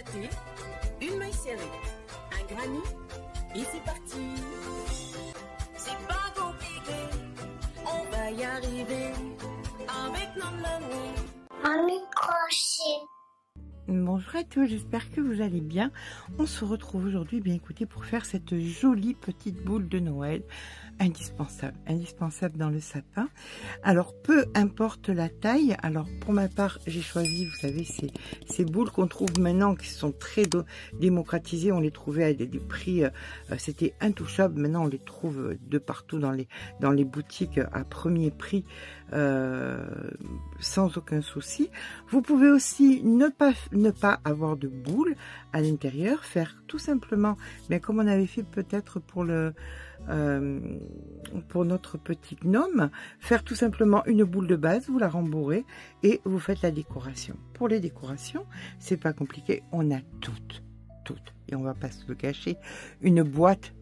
acheter une maille serrée, un granit et c'est parti. C'est pas compliqué, on va y arriver avec nos mamies. Un microchip. Bonjour à tous, j'espère que vous allez bien. On se retrouve aujourd'hui, bien écoutez, pour faire cette jolie petite boule de Noël, indispensable dans le sapin. Alors, peu importe la taille. Alors, pour ma part, j'ai choisi, vous savez, ces boules qu'on trouve maintenant, qui sont très démocratisées. On les trouvait à des prix, c'était intouchable. Maintenant, on les trouve de partout dans les boutiques à premier prix, sans aucun souci. Vous pouvez aussi ne pas avoir de boule à l'intérieur, faire tout simplement, mais comme on avait fait peut-être pour notre petit gnome, faire tout simplement une boule de base, vous la rembourrez et vous faites la décoration. Pour les décorations, c'est pas compliqué, on a toutes, et on va pas se le cacher, une boîte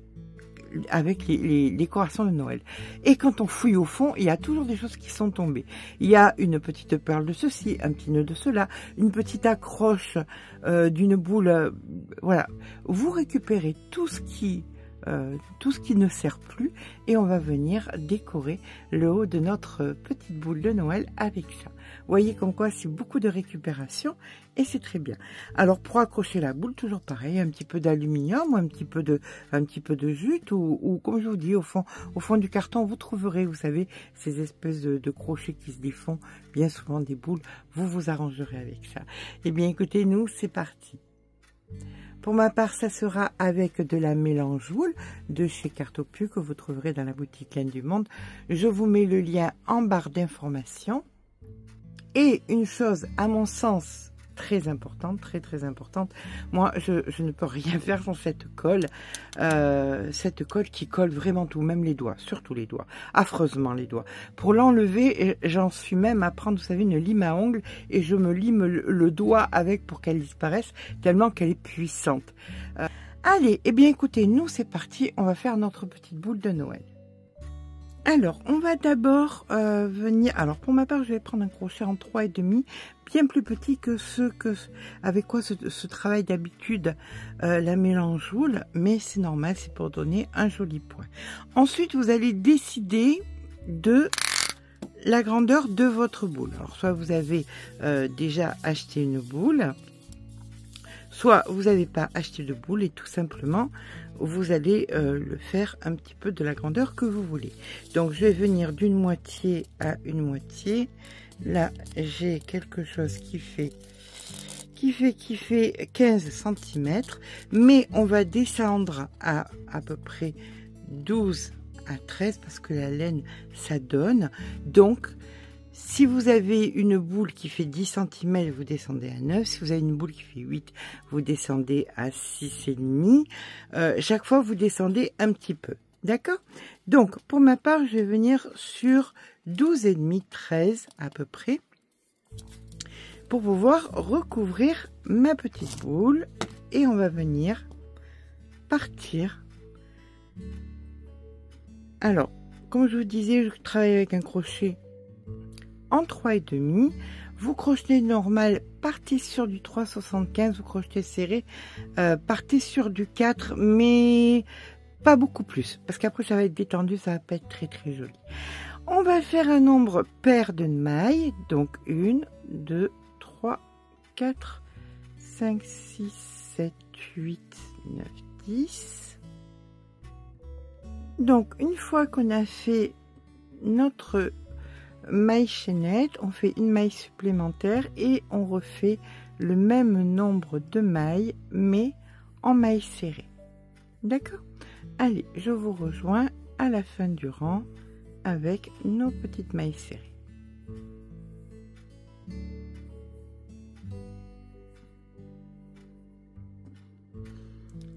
avec les décorations de Noël. Et quand on fouille au fond, il y a toujours des choses qui sont tombées. Il y a une petite perle de ceci, un petit nœud de cela, une petite accroche d'une boule. Voilà, vous récupérez tout ce qui ne sert plus et on va venir décorer le haut de notre petite boule de Noël avec ça. Vous voyez comme quoi c'est beaucoup de récupération et c'est très bien. Alors pour accrocher la boule, toujours pareil, un petit peu d'aluminium ou un petit peu de jute ou comme je vous dis, au fond du carton, vous trouverez, vous savez, ces espèces de crochets qui se défont, bien souvent des boules, vous arrangerez avec ça. Eh bien écoutez, nous c'est parti. Pour ma part, ça sera avec de la mélange wool de chez Cartopu que vous trouverez dans la boutique Laine du Monde. Je vous mets le lien en barre d'informations. Et une chose, à mon sens, très importante, très importante, moi, je ne peux rien faire sans cette colle qui colle vraiment tout, même les doigts, surtout les doigts, affreusement les doigts. Pour l'enlever, j'en suis même à prendre, vous savez, une lime à ongles et je me lime le doigt avec pour qu'elle disparaisse, tellement qu'elle est puissante. Allez, eh bien écoutez, nous c'est parti, on va faire notre petite boule de Noël. Alors, on va d'abord venir... Alors, pour ma part, je vais prendre un crochet en 3,5, bien plus petit que avec quoi se travaille d'habitude la mélange wool, mais c'est normal, c'est pour donner un joli point. Ensuite, vous allez décider de la grandeur de votre boule. Alors, soit vous avez déjà acheté une boule, soit vous n'avez pas acheté de boule et tout simplement vous allez le faire un petit peu de la grandeur que vous voulez. Donc je vais venir d'une moitié à une moitié. Là j'ai quelque chose qui fait 15 cm, mais on va descendre à peu près 12 à 13 parce que la laine ça donne. Donc si vous avez une boule qui fait 10 cm, vous descendez à 9. Si vous avez une boule qui fait 8, vous descendez à 6,5. Chaque fois, vous descendez un petit peu. D'accord? Donc, pour ma part, je vais venir sur 12,5, 13 à peu près, pour pouvoir recouvrir ma petite boule. Et on va venir partir. Alors, comme je vous disais, je travaille avec un crochet en 3,5, vous crochetez normal, partez sur du 3,75, vous crochetez serré, partez sur du 4, mais pas beaucoup plus, parce qu'après ça va être détendu, ça va pas être très joli. On va faire un nombre pair de mailles, donc 1, 2, 3, 4, 5, 6, 7, 8, 9, 10. Donc une fois qu'on a fait notre maille chaînette, on fait une maille supplémentaire et on refait le même nombre de mailles mais en maille serrée. D'accord? Allez, je vous rejoins à la fin du rang avec nos petites mailles serrées.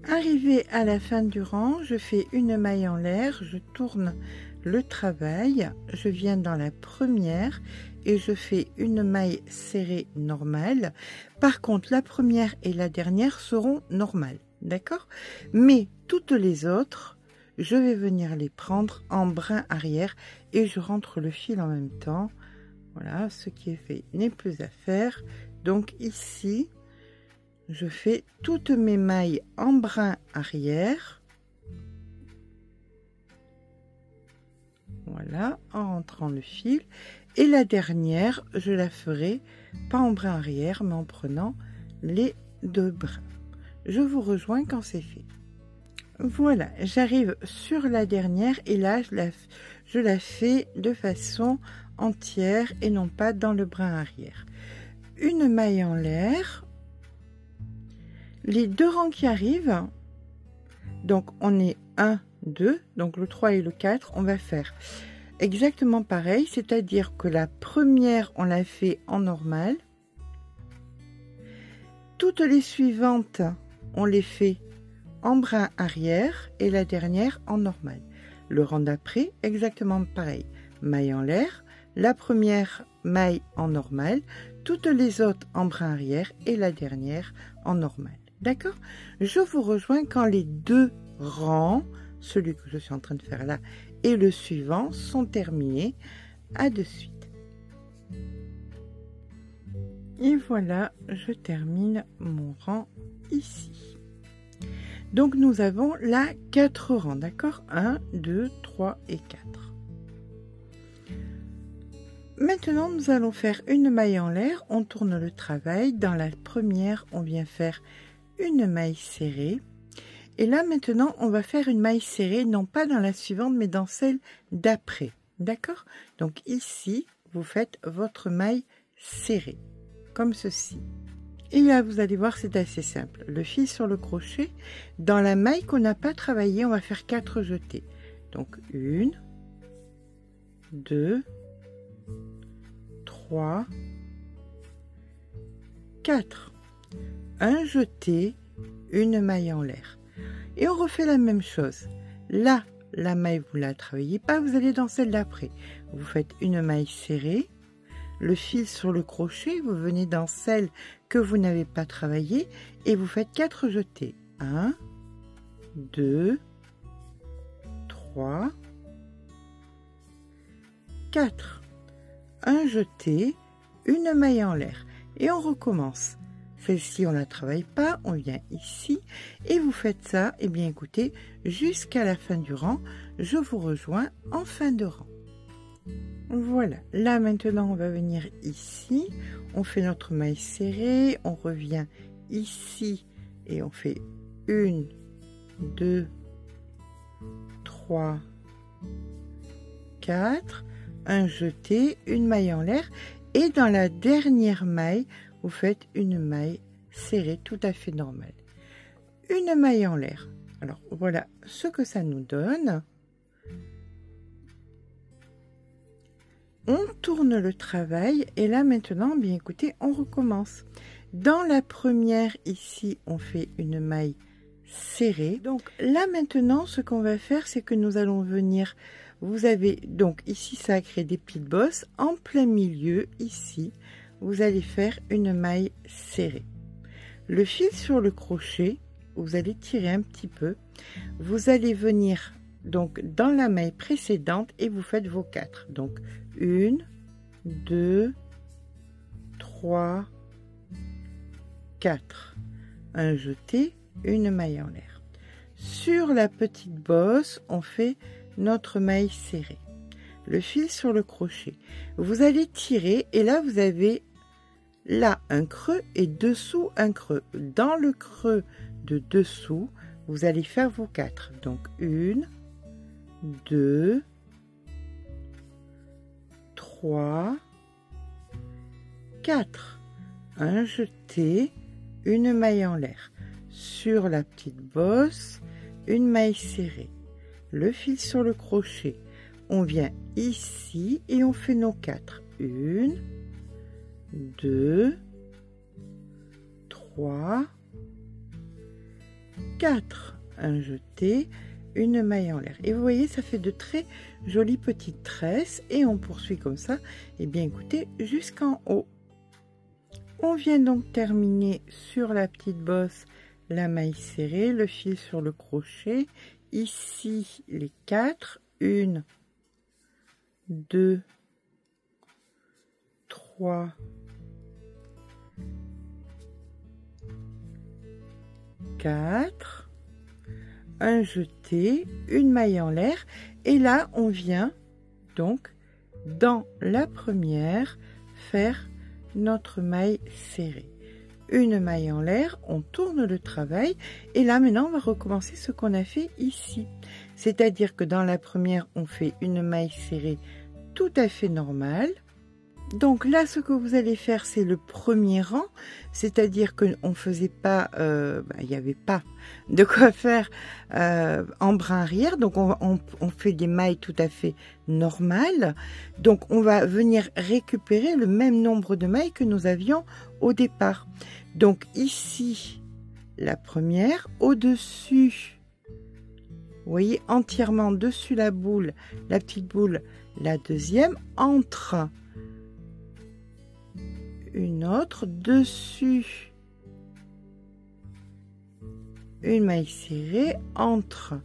Arrivé à la fin du rang, je fais une maille en l'air, je tourne le travail, je viens dans la première et je fais une maille serrée normale. Par contre, la première et la dernière seront normales, d'accord? Mais toutes les autres, je vais venir les prendre en brin arrière et je rentre le fil en même temps. Voilà, ce qui est fait n'est plus à faire. Donc ici, je fais toutes mes mailles en brin arrière. Voilà, en rentrant le fil. Et la dernière, je la ferai pas en brin arrière, mais en prenant les 2 brins. Je vous rejoins quand c'est fait. Voilà, j'arrive sur la dernière et là, je la fais de façon entière et non pas dans le brin arrière. Une maille en l'air. Les 2 rangs qui arrivent, donc on est 1, 2, donc le 3 et le 4, on va faire exactement pareil, c'est-à-dire que la première, on la fait en normal. Toutes les suivantes, on les fait en brin arrière et la dernière en normal. Le rang d'après, exactement pareil. Maille en l'air, la première maille en normal, toutes les autres en brin arrière et la dernière en normal. D'accord? Je vous rejoins quand les 2 rangs, celui que je suis en train de faire là et le suivant, sont terminés. À de suite. Et voilà, je termine mon rang ici. Donc nous avons là 4 rangs, d'accord? 1, 2, 3 et 4. Maintenant, nous allons faire une maille en l'air. On tourne le travail. Dans la première, on vient faire une maille serrée. Et là, maintenant, on va faire une maille serrée, non pas dans la suivante, mais dans celle d'après. D'accord? Donc ici, vous faites votre maille serrée, comme ceci. Et là, vous allez voir, c'est assez simple. Le fil sur le crochet, dans la maille qu'on n'a pas travaillée, on va faire 4 jetés. Donc 1, 2, 3, 4. Un jeté, une maille en l'air. Et on refait la même chose. Là, la maille, vous ne la travaillez pas, vous allez dans celle d'après. Vous faites une maille serrée, le fil sur le crochet, vous venez dans celle que vous n'avez pas travaillée et vous faites 4 jetés. 1, 2, 3, 4. Un jeté, une maille en l'air. Et on recommence. Celle-ci, on ne la travaille pas, on vient ici et vous faites ça, et bien écoutez, jusqu'à la fin du rang. Je vous rejoins en fin de rang. Voilà, là maintenant on va venir ici, on fait notre maille serrée, on revient ici et on fait 1, 2, 3, 4, un jeté, une maille en l'air et dans la dernière maille, vous faites une maille serrée tout à fait normale. Une maille en l'air. Alors voilà ce que ça nous donne. On tourne le travail et là maintenant, bien écoutez, on recommence. Dans la première ici, on fait une maille serrée. Donc là maintenant, ce qu'on va faire, c'est que nous allons venir, vous avez donc ici ça a créé des petites bosses. En plein milieu, ici, vous allez faire une maille serrée. Le fil sur le crochet, vous allez tirer un petit peu. Vous allez venir donc dans la maille précédente et vous faites vos 4. Donc 1, 2, 3, 4. Un jeté, une maille en l'air. Sur la petite bosse, on fait notre maille serrée. Le fil sur le crochet. Vous allez tirer et là vous avez là un creux et dessous un creux. Dans le creux de dessous, vous allez faire vos 4. Donc 1, 2, 3, 4. Un jeté, une maille en l'air. Sur la petite bosse, une maille serrée. Le fil sur le crochet. On vient ici et on fait nos 4. 1, 2, 3, 4. Un jeté, une maille en l'air. Et vous voyez, ça fait de très jolies petites tresses et on poursuit comme ça. Et bien écoutez, jusqu'en haut. On vient donc terminer sur la petite bosse la maille serrée, le fil sur le crochet. Ici, les 4. 1, 2, 3, 4, un jeté, une maille en l'air, et là on vient donc dans la première faire notre maille serrée. Une maille en l'air, on tourne le travail, et là maintenant on va recommencer ce qu'on a fait ici. C'est-à-dire que dans la première, on fait une maille serrée tout à fait normale. Donc là, ce que vous allez faire, c'est le premier rang, c'est-à-dire qu'on ne faisait pas, il n'y avait pas de quoi faire en brin arrière, donc on fait des mailles tout à fait normales. Donc on va venir récupérer le même nombre de mailles que nous avions au départ. Donc ici, la première, au-dessus, vous voyez, entièrement dessus la boule, la petite boule, la deuxième, entre une autre, dessus une maille serrée, entre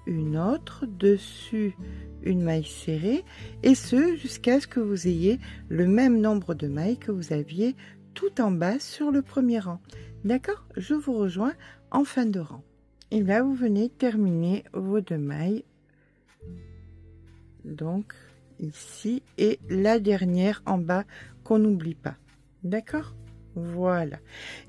une autre, dessus une maille serrée, et ce jusqu'à ce que vous ayez le même nombre de mailles que vous aviez tout en bas sur le premier rang. D'accord? Je vous rejoins en fin de rang. Et là, vous venez terminer vos 2 mailles. Donc, ici, et la dernière en bas qu'on n'oublie pas. D'accord? Voilà.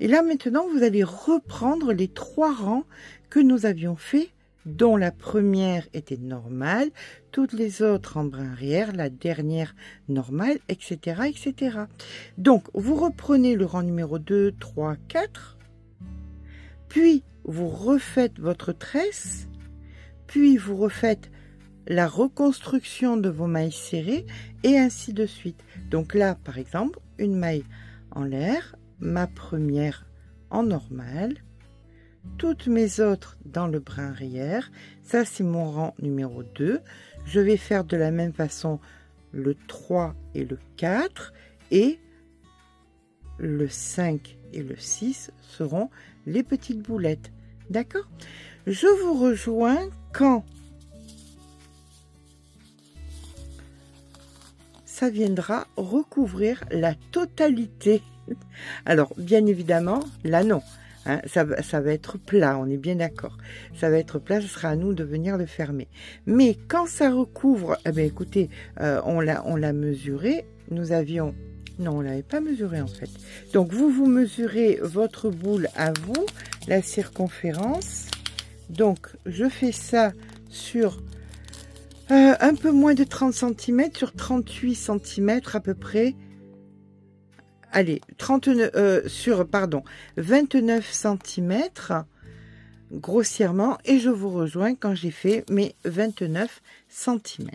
Et là, maintenant, vous allez reprendre les 3 rangs que nous avions fait, dont la première était normale, toutes les autres en brin arrière, la dernière normale, etc., etc. Donc, vous reprenez le rang numéro 2, 3, 4, puis vous refaites votre tresse, puis vous refaites la reconstruction de vos mailles serrées, et ainsi de suite. Donc là, par exemple, une maille en l'air, ma première en normal, toutes mes autres dans le brin arrière. Ça, c'est mon rang numéro 2. Je vais faire de la même façon le 3 et le 4, et le 5 et le 6 seront les petites boulettes. D'accord? Je vous rejoins quand ça viendra recouvrir la totalité. Alors, bien évidemment, là non. Hein, ça va être plat, on est bien d'accord. Ça va être plat, ce sera à nous de venir le fermer. Mais quand ça recouvre, eh bien, écoutez, on l'a mesuré. Nous avions... Non, on l'avait pas mesuré en fait. Donc, vous mesurez votre boule à vous, la circonférence. Donc, je fais ça sur un peu moins de 30 cm, sur 38 cm à peu près. Allez, 29 cm, grossièrement, et je vous rejoins quand j'ai fait mes 29 cm.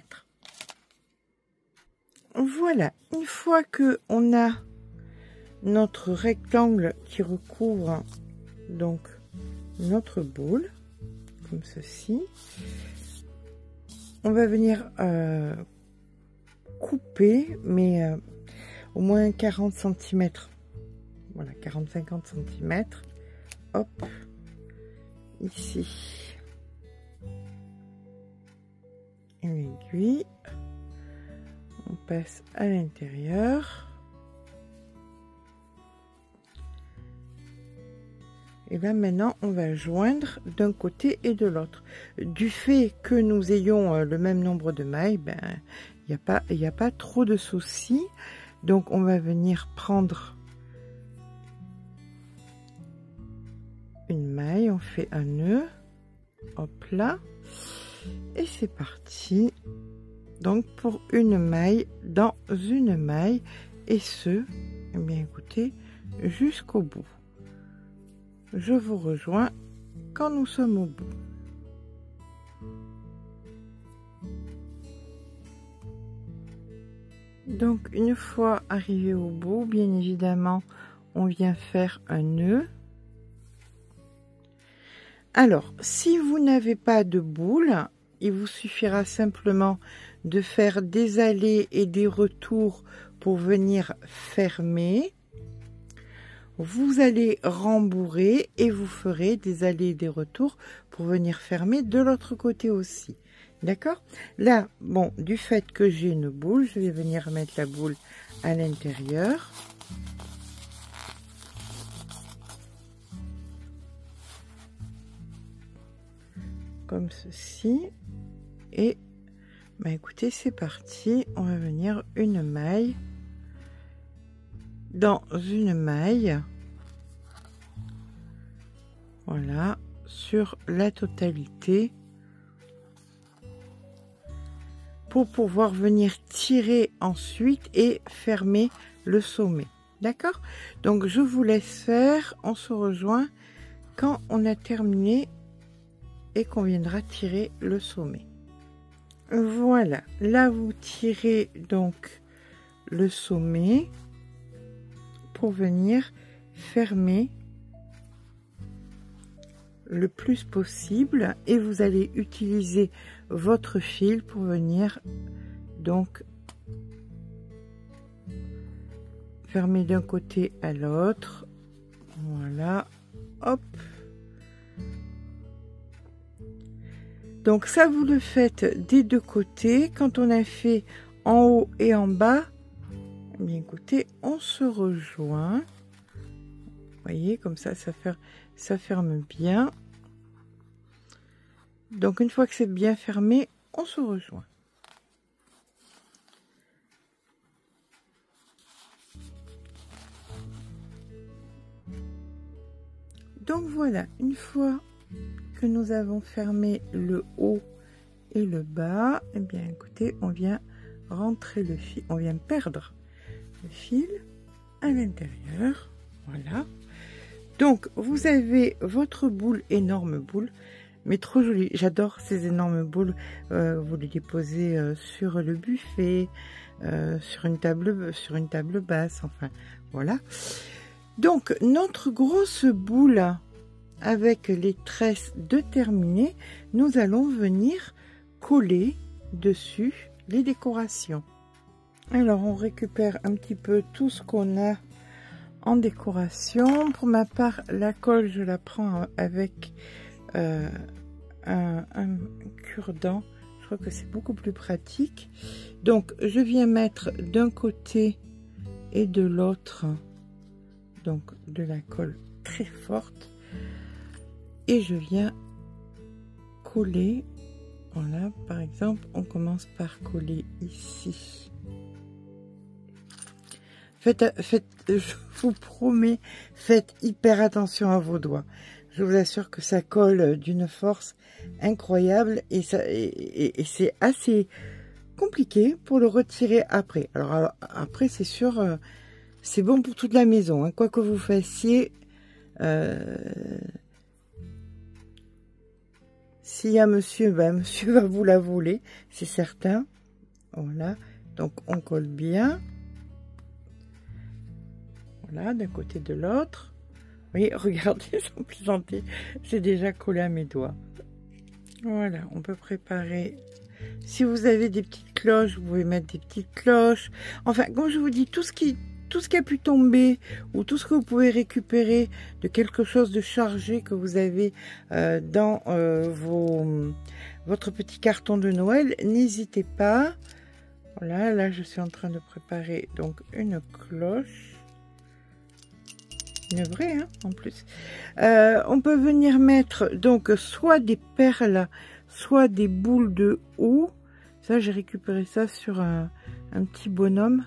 Voilà, une fois que on a notre rectangle qui recouvre donc notre boule, comme ceci, on va venir couper, mais au moins 40 cm. Voilà, 40-50 cm. Hop, ici. Une aiguille. On passe à l'intérieur. Et là, maintenant, on va joindre d'un côté et de l'autre. Du fait que nous ayons le même nombre de mailles, ben, il n'y a pas trop de soucis. Donc, on va venir prendre une maille, on fait un nœud, hop là, et c'est parti. Donc, pour une maille dans une maille, et ce, eh bien, écoutez, jusqu'au bout. Je vous rejoins quand nous sommes au bout. Donc, une fois arrivé au bout, bien évidemment, on vient faire un nœud. Alors, si vous n'avez pas de boule, il vous suffira simplement de faire des allers et des retours pour venir fermer. Vous allez rembourrer et vous ferez des allers et des retours pour venir fermer de l'autre côté aussi. D'accord? Là, bon, du fait que j'ai une boule, je vais venir mettre la boule à l'intérieur. comme ceci. Et bah écoutez, c'est parti, on va venir une maille dans une maille, voilà, sur la totalité, pour pouvoir venir tirer ensuite et fermer le sommet. D'accord? Donc je vous laisse faire, on se rejoint quand on a terminé et qu'on viendra tirer le sommet. Voilà, là vous tirez donc le sommet pour venir fermer le plus possible, et vous allez utiliser votre fil pour venir donc fermer d'un côté à l'autre. Voilà, hop. Donc ça, vous le faites des deux côtés. Quand on a fait en haut et en bas, eh bien écoutez, on se rejoint. Vous voyez, comme ça ferme bien. Donc une fois que c'est bien fermé, on se rejoint. Donc voilà, une fois que nous avons fermé le haut et le bas, et bien écoutez, on vient rentrer le fil, on vient perdre le fil à l'intérieur. Voilà. Donc vous avez votre boule, énorme boule, mais trop jolie. J'adore ces énormes boules. Vous les déposez sur le buffet, sur une table basse, enfin voilà. Donc notre grosse boule avec les tresses de terminer, nous allons venir coller dessus les décorations. Alors on récupère un petit peu tout ce qu'on a en décoration. Pour ma part, la colle, je la prends avec un cure-dent. Je crois que c'est beaucoup plus pratique. Donc je viens mettre d'un côté et de l'autre donc de la colle très forte, et je viens coller. Voilà, par exemple, on commence par coller ici. Je vous promets, faites hyper attention à vos doigts. Je vous assure que ça colle d'une force incroyable, et c'est assez compliqué pour le retirer après. Alors après, c'est sûr, c'est bon pour toute la maison, hein. Quoi que vous fassiez, s'il y a monsieur, ben monsieur va vous la voler, c'est certain. Voilà, donc on colle bien. Voilà, d'un côté de l'autre. Oui, regardez, sans plaisanter, c'est déjà collé à mes doigts. Voilà, on peut préparer. Si vous avez des petites cloches, vous pouvez mettre des petites cloches. Enfin, comme je vous dis, tout ce qui a pu tomber, ou tout ce que vous pouvez récupérer de quelque chose de chargé que vous avez dans votre petit carton de Noël, n'hésitez pas. Voilà, là je suis en train de préparer donc une cloche. Une vraie, hein, en plus. On peut venir mettre donc soit des perles, soit des boules de houx. Ça, j'ai récupéré ça sur un petit bonhomme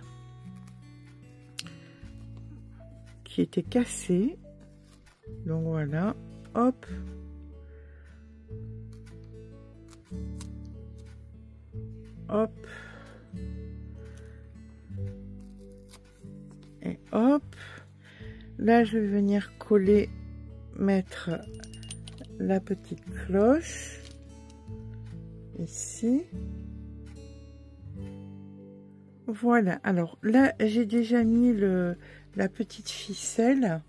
qui était cassé. Donc voilà, hop. Hop. Et hop. Là, je vais venir coller, mettre la petite cloche ici. Voilà. Alors là, j'ai déjà mis la petite ficelle.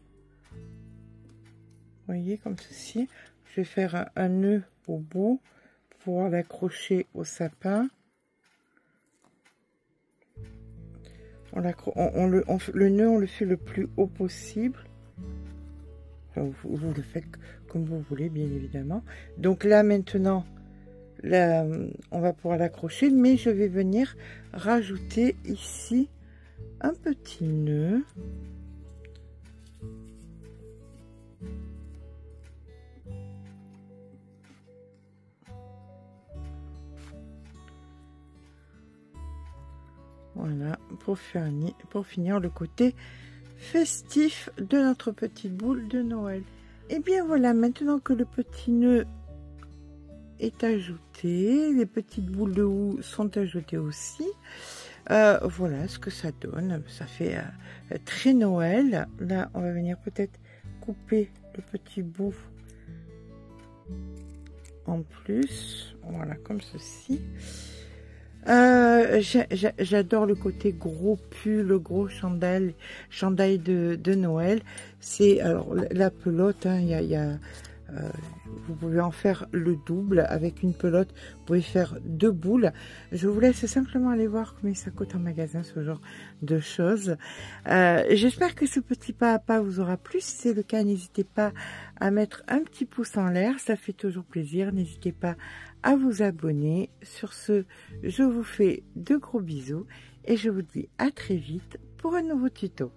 Vous voyez, comme ceci. Je vais faire un nœud au bout pour pouvoir l'accrocher au sapin. Le nœud, on le fait le plus haut possible. Enfin, vous le faites comme vous voulez, bien évidemment. Donc là, maintenant, là, on va pouvoir l'accrocher, mais je vais venir rajouter ici un petit nœud. Voilà, pour finir le côté festif de notre petite boule de Noël. Et bien voilà, maintenant que le petit nœud est ajouté, les petites boules de houx sont ajoutées aussi. Voilà ce que ça donne. Ça fait très Noël. Là, on va venir peut-être couper le petit bout en plus. Voilà, comme ceci. J'adore le côté gros pull, gros chandail de Noël. C'est alors la pelote, hein, vous pouvez en faire le double avec une pelote. Vous pouvez faire 2 boules. Je vous laisse simplement aller voir combien ça coûte en magasin, ce genre de choses. J'espère que ce petit pas à pas vous aura plu. Si c'est le cas, n'hésitez pas à mettre un petit pouce en l'air. Ça fait toujours plaisir. N'hésitez pas à vous abonner. Sur ce, je vous fais de gros bisous et je vous dis à très vite pour un nouveau tuto.